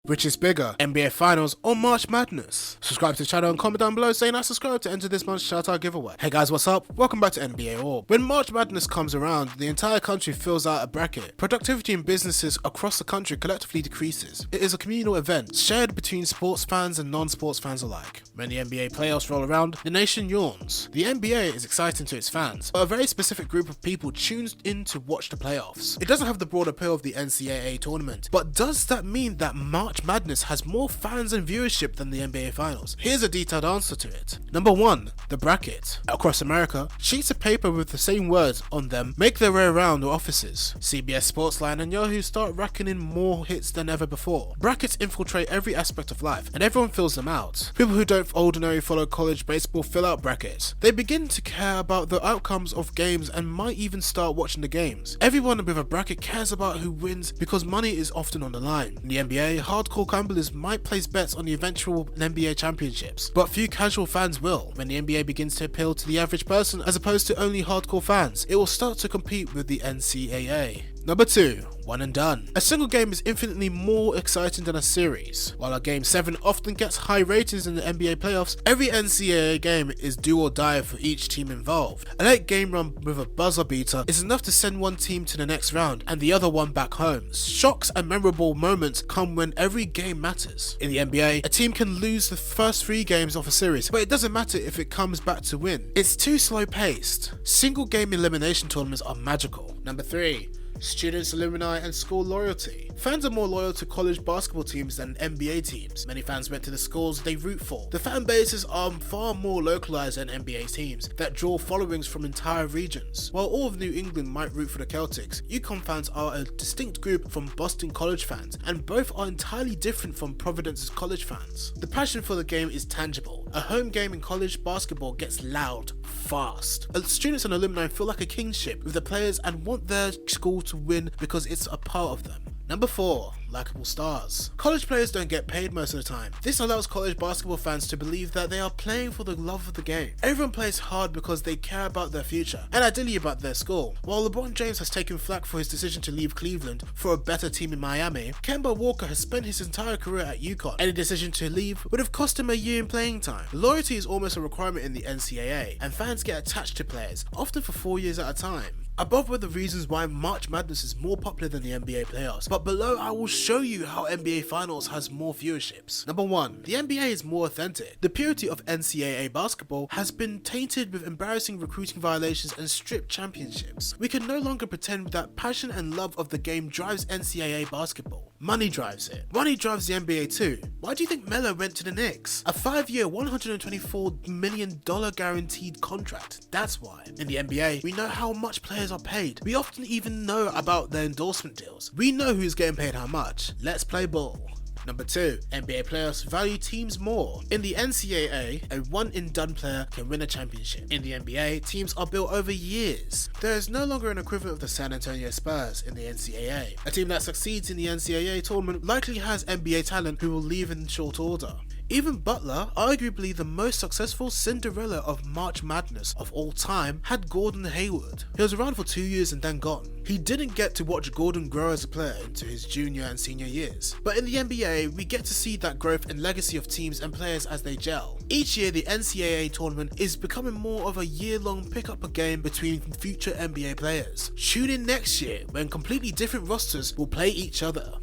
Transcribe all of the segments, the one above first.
Which is bigger, NBA Finals or March Madness? Subscribe to the channel and comment down below saying I subscribe to enter this month's shoutout giveaway. Hey guys, what's up? Welcome back to NBA Orb. When March Madness comes around, the entire country fills out a bracket. Productivity in businesses across the country collectively decreases. It is a communal event shared between sports fans and non-sports fans alike. When the NBA playoffs roll around, the nation yawns. The NBA is exciting to its fans, but a very specific group of people tunes in to watch the playoffs. It doesn't have the broad appeal of the NCAA tournament, but does that mean that March Madness has more fans and viewership than the NBA Finals? Here's a detailed answer to it. Number 1. The bracket. Across America, sheets of paper with the same words on them make their way around the offices. CBS Sportsline and Yahoo start racking in more hits than ever before. Brackets infiltrate every aspect of life, and everyone fills them out. People who don't ordinarily follow college baseball fill out brackets. They begin to care about the outcomes of games and might even start watching the games. Everyone with a bracket cares about who wins because money is often on the line. In the NBA, hardcore gamblers might place bets on the eventual NBA championships, but few casual fans will. When the NBA begins to appeal to the average person as opposed to only hardcore fans, it will start to compete with the NCAA. Number 2. One and done. A single game is infinitely more exciting than a series. While a Game 7 often gets high ratings in the NBA playoffs, every NCAA game is do or die for each team involved. A late game run with a buzzer beater is enough to send one team to the next round and the other one back home. Shocks and memorable moments come when every game matters. In the NBA, a team can lose the first 3 games of a series, but it doesn't matter if it comes back to win. It's too slow paced. Single game elimination tournaments are magical. Number 3. Students, alumni, and school loyalty. Fans are more loyal to college basketball teams than NBA teams. Many fans went to the schools they root for. The fan bases are far more localized than NBA teams that draw followings from entire regions. While all of New England might root for the Celtics, UConn fans are a distinct group from Boston College fans, and both are entirely different from Providence's college fans. The passion for the game is tangible. A home game in college basketball gets loud, fast. Students and alumni feel like a kingship with the players and want their school to win because it's a part of them. Number 4. Likeable stars. College players don't get paid most of the time. This allows college basketball fans to believe that they are playing for the love of the game. Everyone plays hard because they care about their future, and ideally about their school. While LeBron James has taken flack for his decision to leave Cleveland for a better team in Miami, Kemba Walker has spent his entire career at UConn. Any decision to leave would have cost him a year in playing time. Loyalty is almost a requirement in the NCAA, and fans get attached to players, often for 4 years at a time. Above were the reasons why March Madness is more popular than the NBA playoffs, but below I will show you how NBA Finals has more viewerships. Number 1. The NBA is more authentic. The purity of NCAA basketball has been tainted with embarrassing recruiting violations and stripped championships. We can no longer pretend that passion and love of the game drives NCAA basketball. Money drives it. Money drives the NBA too. Why do you think Melo went to the Knicks? A 5-year, $124 million guaranteed contract. That's why. In the NBA, we know how much players are paid. We often even know about their endorsement deals. We know who's getting paid how much. Let's play ball. Number 2. NBA playoffs value teams more. In the NCAA, a one-and-done player can win a championship. In the NBA, teams are built over years. There is no longer an equivalent of the San Antonio Spurs in the NCAA. A team that succeeds in the NCAA tournament likely has NBA talent who will leave in short order. Even Butler, arguably the most successful Cinderella of March Madness of all time, had Gordon Hayward. He was around for 2 years and then gone. He didn't get to watch Gordon grow as a player into his junior and senior years. But in the NBA, we get to see that growth and legacy of teams and players as they gel. Each year, the NCAA tournament is becoming more of a year-long pick-up-a-game between future NBA players. Tune in next year when completely different rosters will play each other.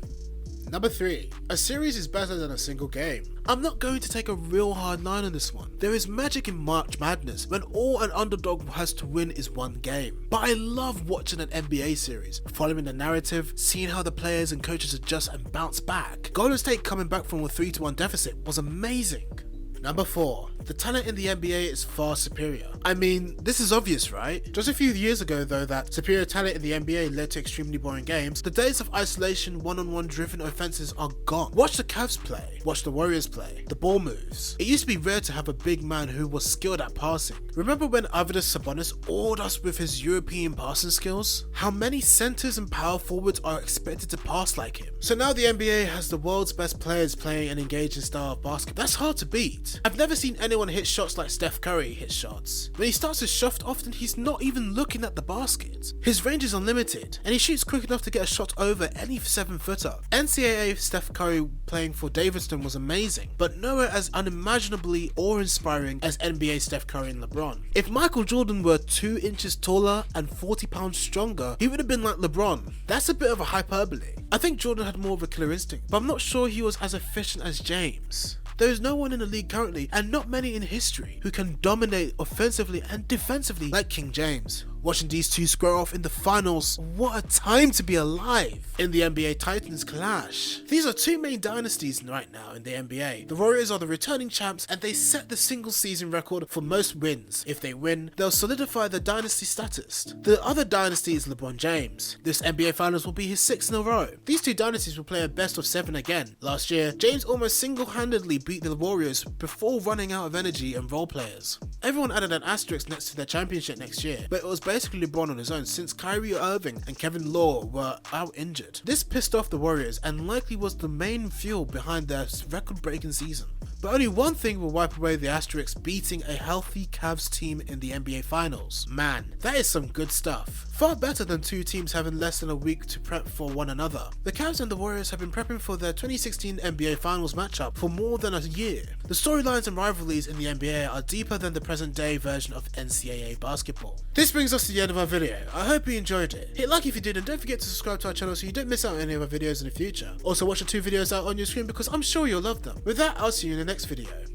Number 3. A series is better than a single game. I'm not going to take a real hard line on this one. There is magic in March Madness when all an underdog has to win is one game. But I love watching an NBA series, following the narrative, seeing how the players and coaches adjust and bounce back. Golden State coming back from a 3-1 deficit was amazing. Number 4. The talent in the NBA is far superior. I mean, this is obvious, right? Just a few years ago though, that superior talent in the NBA led to extremely boring games. The days of isolation, one-on-one driven offenses are gone. Watch the Cavs play, watch the Warriors play, the ball moves. It used to be rare to have a big man who was skilled at passing. Remember when Arvydas Sabonis awed us with his European passing skills? How many centers and power forwards are expected to pass like him? So now the NBA has the world's best players playing an engaging style of basketball. That's hard to beat. great. I've never seen anyone hit shots like Steph Curry hits shots. When he starts his shot, often he's not even looking at the basket. His range is unlimited, and he shoots quick enough to get a shot over any 7-footer. NCAA Steph Curry playing for Davidson was amazing, but nowhere as unimaginably awe-inspiring as NBA Steph Curry and LeBron. If Michael Jordan were 2 inches taller and 40 pounds stronger, he would have been like LeBron. That's a bit of a hyperbole. I think Jordan had more of a killer instinct, but I'm not sure he was as efficient as James. There is no one in the league currently, and not many in history, who can dominate offensively and defensively like King James. Watching these two square off in the finals, what a time to be alive in the NBA Titans clash. These are two main dynasties right now in the NBA. The Warriors are the returning champs, and they set the single season record for most wins. If they win, they'll solidify the dynasty status. The other dynasty is LeBron James. This NBA Finals will be his 6th in a row. These two dynasties will play a best of 7 again. Last year, James almost single-handedly beat the Warriors before running out of energy and role players. Everyone added an asterisk next to their championship next year, but it was basically LeBron on his own since Kyrie Irving and Kevin Love were out injured. This pissed off the Warriors and likely was the main fuel behind their record-breaking season. But only one thing will wipe away the asterisk: beating a healthy Cavs team in the NBA Finals. Man, that is some good stuff. Far better than two teams having less than a week to prep for one another. The Cavs and the Warriors have been prepping for their 2016 NBA Finals matchup for more than a year. The storylines and rivalries in the NBA are deeper than the present day version of NCAA basketball. This brings us to the end of our video. I hope you enjoyed it. Hit like if you did, and don't forget to subscribe to our channel so you don't miss out on any of our videos in the future. Also watch the 2 videos out on your screen because I'm sure you'll love them. With that, I'll see you in the next video.